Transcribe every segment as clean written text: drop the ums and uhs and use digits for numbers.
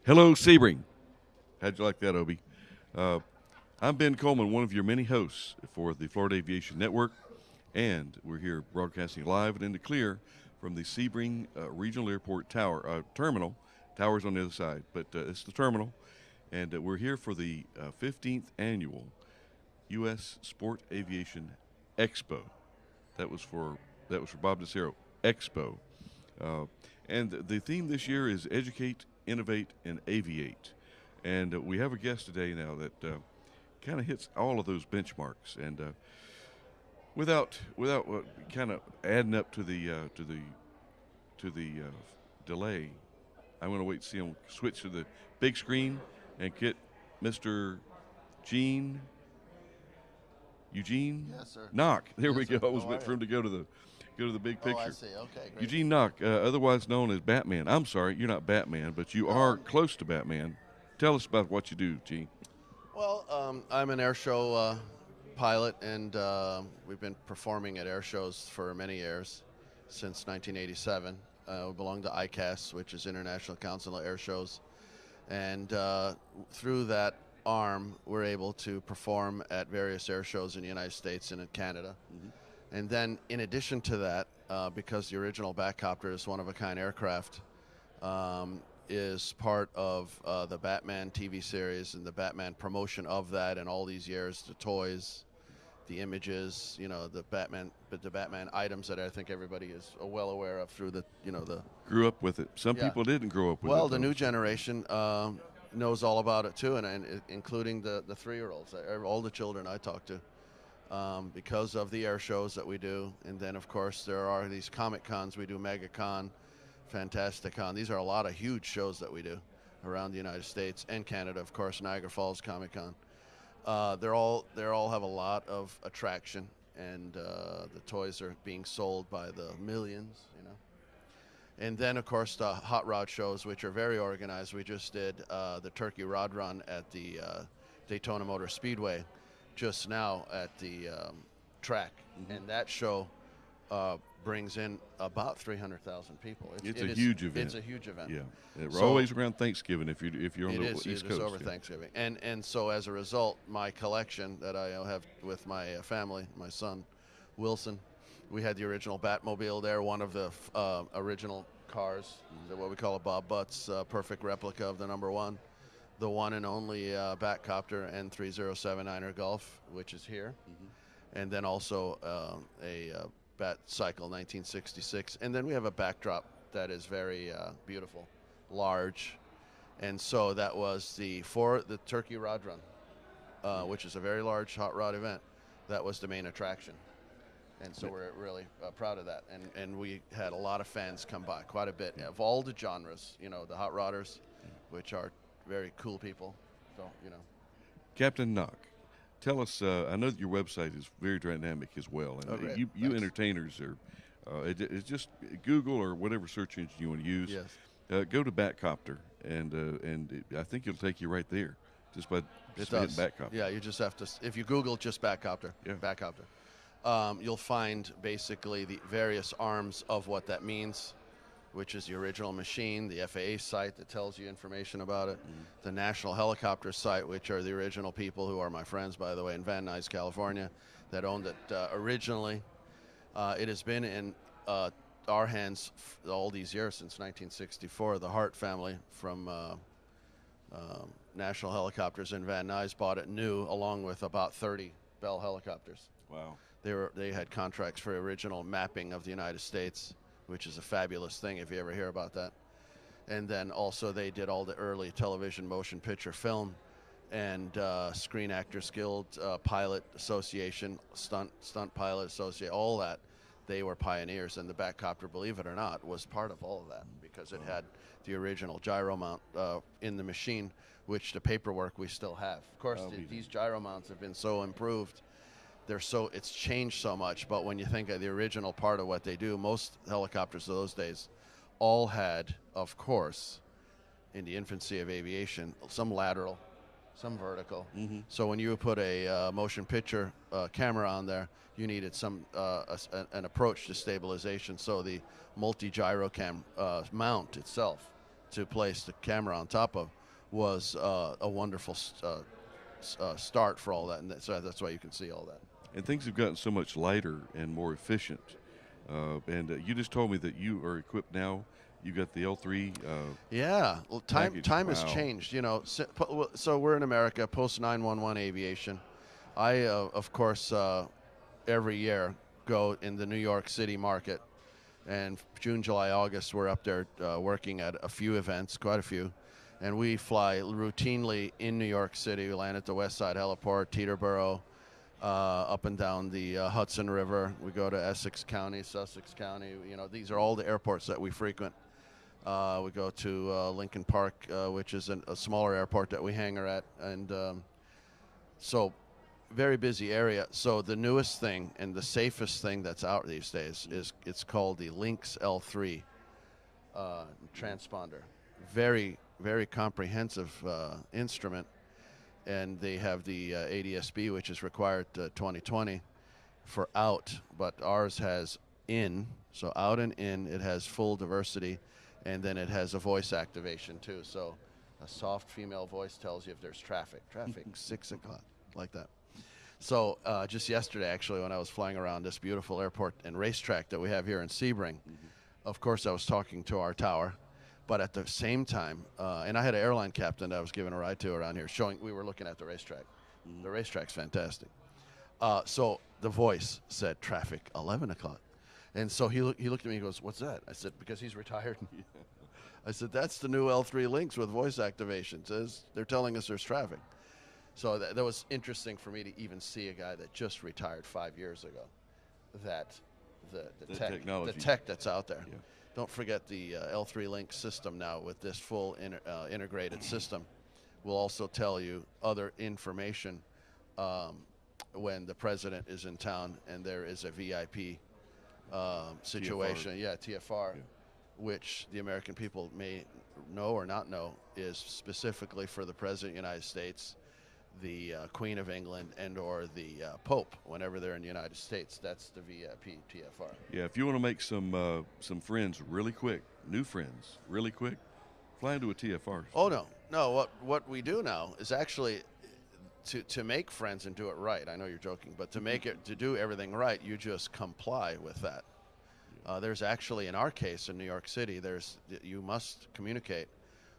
Hello, Sebring. How'd you like that, Obi? Uh, I'm Ben Coleman, one of your many hosts for the Florida Aviation Network, and we're here broadcasting live and in the clear from the Sebring Regional Airport Terminal. Tower's on the other side, but it's the terminal, and we're here for the 15th annual U.S. Sport Aviation Expo. That was for Bob DeCero. Expo. And the theme this year is Educate, Innovate, and Aviate. And we have a guest today now that kind of hits all of those benchmarks. And without kind of adding up to the delay, I'm going to wait to see him switch to the big screen and get Mr. Eugene. Yes, sir. Nock. There Yes, we sir. go. I was How waiting are for him to go to the big picture. Oh, I see. Okay, great. Eugene Nock, otherwise known as Batman. I'm sorry, you're not Batman, but you are close to Batman. Tell us about what you do, Gene. Well, I'm an air show pilot, and we've been performing at air shows for many years, since 1987. We belong to ICAS, which is International Council of Air Shows. And through that arm, we're able to perform at various air shows in the United States and in Canada. Mm-hmm. And then, in addition to that, because the original Batcopter is one-of-a-kind aircraft, is part of the Batman TV series and the Batman promotion of that, and all these years, the toys, the images, the Batman items that I think everybody is well aware of through the. Grew up with it. Some people didn't grow up with it. Well, the new generation knows all about it too, and including the 3-year-olds, all the children I talk to. Because of the air shows that we do. And then, of course, there are these Comic Cons. We do MegaCon, Fantasticon. These are a lot of huge shows that we do around the United States and Canada, of course, Niagara Falls Comic Con. They all have a lot of attraction, and the toys are being sold by the millions, And then, of course, the hot rod shows, which are very organized. We just did the Turkey Rod Run at the Daytona Motor Speedway just now at the track, and that show brings in about 300,000 people. It's a huge event. It's a huge event. Yeah, we're always around Thanksgiving if you're on the East Coast. It is over Thanksgiving, and so as a result, my collection that I have with my family, my son, Wilson, we had the original Batmobile there, one of the original cars, what we call a Bob Butts perfect replica of the number one. The one and only Batcopter N3079er Golf, which is here, and then also a Bat Cycle 1966, and then we have a backdrop that is very beautiful, large, and so that was for the Turkey Rod Run, which is a very large hot rod event. That was the main attraction, and so we're really proud of that. And we had a lot of fans come by, quite a bit of all the genres, the hot rodders, which are very cool people. So, Captain Nock, tell us, I know that your website is very dynamic as well. And you entertainers are, it's just Google or whatever search engine you want to use. Yes. Go to Batcopter, and I think it'll take you right there just by hitting Batcopter. Yeah, you just have to, if you Google just Batcopter, you'll find basically the various arms of what that means, which is the original machine, the FAA site that tells you information about it, the National Helicopter site, which are the original people who are my friends, by the way, in Van Nuys, California, that owned it originally. It has been in our hands all these years, since 1964. The Hart family from National Helicopters in Van Nuys bought it new, along with about 30 Bell helicopters. Wow. They had contracts for original mapping of the United States, which is a fabulous thing if you ever hear about that. And then also they did all the early television motion picture film and Screen Actors Guild, Pilot Association, Stunt Pilot Association, all that. They were pioneers, and the Batcopter, believe it or not, was part of all of that, because it had the original gyro mount in the machine, which the paperwork we still have. Of course, these gyro mounts have been so improved. It's changed so much, but when you think of the original part of what they do, most helicopters of those days all had, of course, in the infancy of aviation, some lateral, some vertical. Mm-hmm. So when you put a motion picture camera on there, you needed some an approach to stabilization. So the multi-gyro mount itself to place the camera on top of was a wonderful start for all that, and so that's why you can see all that. And things have gotten so much lighter and more efficient. And you just told me that you are equipped now. You got the L3. Yeah, well, time package. has Wow. changed. You know, so we're in America, post 911 aviation. I, of course, every year go in the New York City market, and June, July, August, we're up there working at a few events, quite a few, and we fly routinely in New York City. We land at the West Side Heliport, Teterboro, up and down the Hudson River. We go to Essex County, Sussex County. You know, these are all the airports that we frequent. We go to Lincoln Park, which is a smaller airport that we hangar at, and so very busy area. So the newest thing and the safest thing that's out these days is it's called the Lynx L3 transponder. Very, very comprehensive instrument, and they have the ADSB, which is required 2020 for out, but ours has in, so out and in. It has full diversity, and then it has a voice activation too. So a soft female voice tells you if there's traffic, 6 o'clock, like that. So just yesterday, actually, when I was flying around this beautiful airport and racetrack that we have here in Sebring, of course, I was talking to our tower, but at the same time, and I had an airline captain that I was giving a ride to around here, we were looking at the racetrack. The racetrack's fantastic. So the voice said traffic 11 o'clock. And so he looked at me and goes, "What's that?" I said, "Because he's retired." I said, "That's the new L3 Lynx with voice activation. They're telling us there's traffic." So that was interesting for me to even see a guy that just retired 5 years ago. That the tech that's out there. Yeah. Don't forget the L3 Lynx system now with this full integrated system will also tell you other information when the president is in town and there is a VIP situation. TFR. Yeah, TFR, yeah. Which the American people may know or not know is specifically for the President of the United States, the Queen of England, and or the Pope whenever they're in the United States. That's the VIP TFR. Yeah, if you want to make some friends really quick, new friends really quick, fly into a TFR. Oh no! What we do now is actually to make friends and do it right. I know you're joking, but to do everything right, you just comply with that. There's actually, in our case in New York City, you must communicate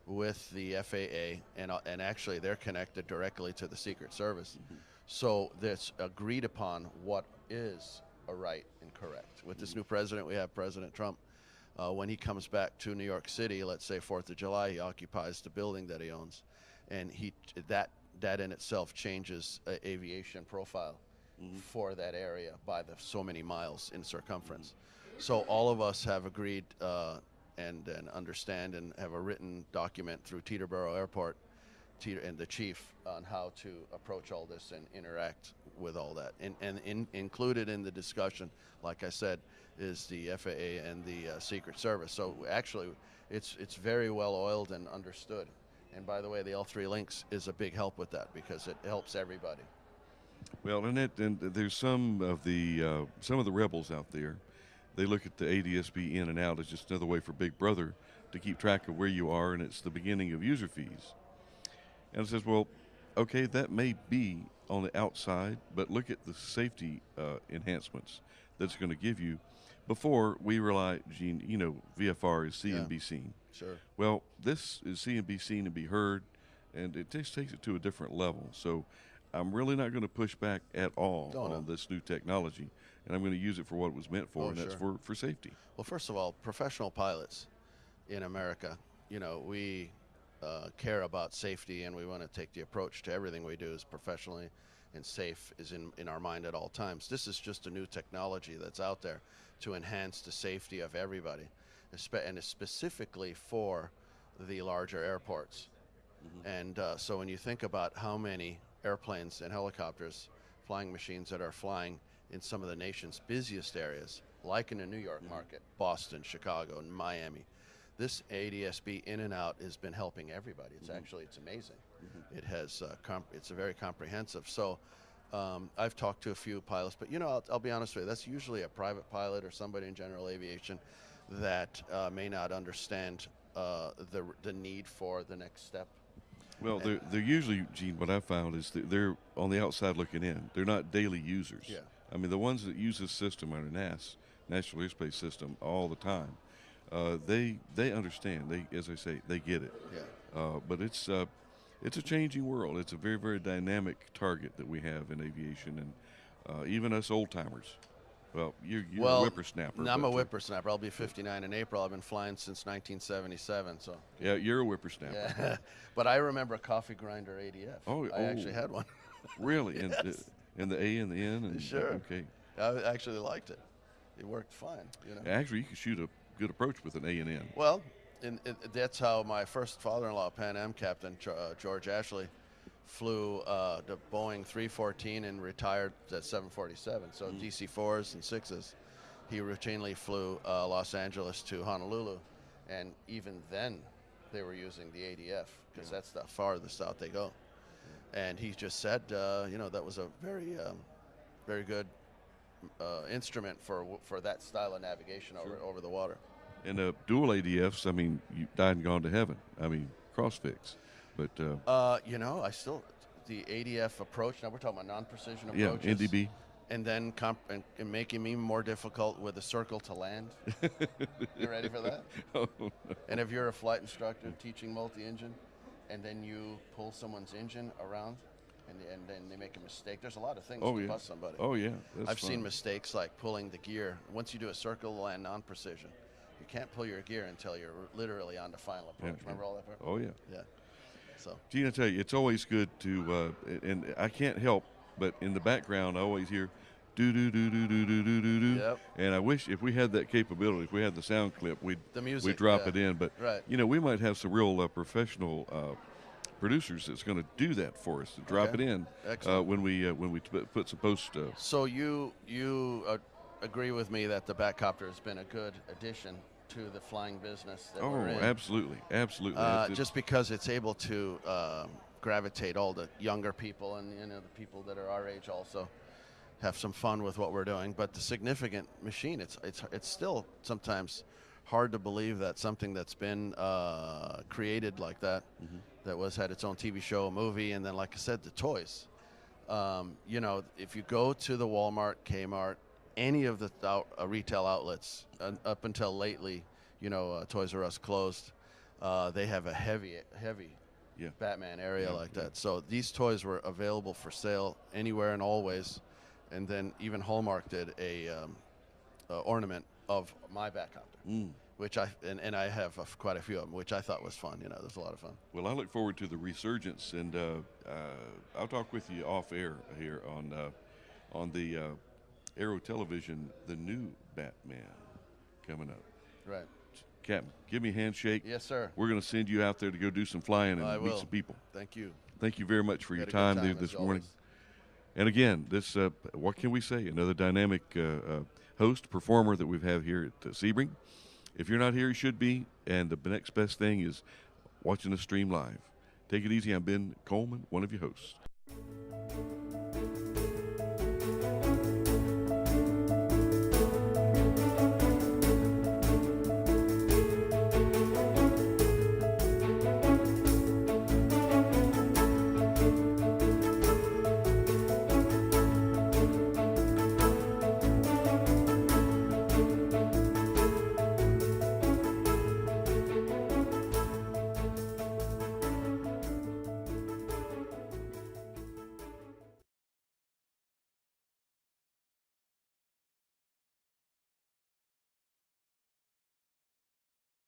with the FAA, and actually they're connected directly to the Secret Service. So that's agreed upon what is a right and correct. With this new president, we have President Trump. When he comes back to New York City, let's say 4th of July, he occupies the building that he owns, and that in itself changes aviation profile for that area by so many miles in circumference. So all of us have agreed and understand and have a written document through Teterboro Airport and the chief on how to approach all this and interact with all that. And included in the discussion, like I said, is the FAA and the Secret Service. So actually, it's very well oiled and understood. And by the way, the L3 Lynx is a big help with that because it helps everybody. Well, and there's some of the rebels out there. They look at the ADSB in and out as just another way for Big Brother to keep track of where you are, and it's the beginning of user fees. And it says, well, okay, that may be on the outside, but look at the safety enhancements that's going to give you. Before we rely, Gene, VFR is see and be seen. Sure. Well, this is see and be seen and be heard, and it just takes it to a different level. So I'm really not going to push back at all on this new technology, and I'm going to use it for what it was meant for, and that's for safety. Well, first of all, professional pilots in America, we care about safety, and we want to take the approach to everything we do as professionally and safe is in our mind at all times. This is just a new technology that's out there to enhance the safety of everybody, and it's specifically for the larger airports. And so when you think about how many airplanes and helicopters, flying machines that are flying in some of the nation's busiest areas, like in the New York market, Boston, Chicago, and Miami, this ADSB in and out has been helping everybody. It's actually, it's amazing. It has, it's a very comprehensive. So I've talked to a few pilots, but I'll be honest with you, that's usually a private pilot or somebody in general aviation that may not understand the need for the next step. Well, they're usually, Gene, what I found is that they're on the outside looking in. They're not daily users. Yeah. I mean, the ones that use this system are NAS, National Airspace System, all the time. They understand. They, as I say, they get it. Yeah. But it's a changing world. It's a very, very dynamic target that we have in aviation, and even us old timers. Well, you're a whippersnapper. No, I'm a whippersnapper. I'll be 59 in April. I've been flying since 1977. So. Yeah, you're a whippersnapper. Yeah. But I remember a coffee grinder ADF. Oh, I actually had one. Really? Yes. And the A and the N? And, Sure. Okay. I actually liked it. It worked fine. You know. Actually, you can shoot a good approach with an A and N. Well, that's how my first father-in-law, Pan Am captain George Ashley, flew the Boeing 314 and retired at 747. So DC-4s and 6s. He routinely flew Los Angeles to Honolulu, and even then they were using the ADF because that's the farthest out they go. And he just said, that was a very, very good instrument for that style of navigation over the water. And dual ADFs, I mean, you died and gone to heaven. I mean, cross-fix. But I still the ADF approach. Now we're talking about non-precision approaches. Yeah, NDB. And then and making me more difficult with a circle to land. You ready for that? Oh, no. And if you're a flight instructor teaching multi-engine, and then you pull someone's engine around, and then they make a mistake. There's a lot of things to bust somebody. Oh yeah, I've seen mistakes like pulling the gear. Once you do a circle land non-precision, you can't pull your gear until you're literally on the final approach. Remember all that part? Oh yeah. Yeah. So. Gene, I tell you, it's always good to, and I can't help but in the background I always hear do do do do do do do do do. Yep. And I wish if we had that capability, if we had the sound clip, we'd drop it in. But we might have some real professional producers that's going to do that for us, to drop it in when we put some post. So you agree with me that the Batcopter has been a good addition to the flying business that we're in? Absolutely. Just because it's able to gravitate all the younger people and the people that are our age also have some fun with what we're doing. But the significant machine, it's still sometimes hard to believe that something that's been created like that, that had its own TV show, a movie, and then, like I said, the toys. If you go to the Walmart, Kmart, any of the retail outlets, up until lately, Toys R Us closed, they have a heavy Batman area like that. So these toys were available for sale anywhere and always. And then even Hallmark did a ornament of my Batcopter, which I have quite a few of them, which I thought was fun. It was a lot of fun. Well, I look forward to the resurgence, and I'll talk with you off air here on the Aero Television, the new Batman coming up. Right. Captain, give me a handshake. Yes, sir. We're going to send you out there to go do some flying and meet some people. Thank you. Thank you very much for your time this morning. And again, this what can we say? Another dynamic host, performer that we've had here at Sebring. If you're not here, you should be. And the next best thing is watching the stream live. Take it easy. I'm Ben Coleman, one of your hosts.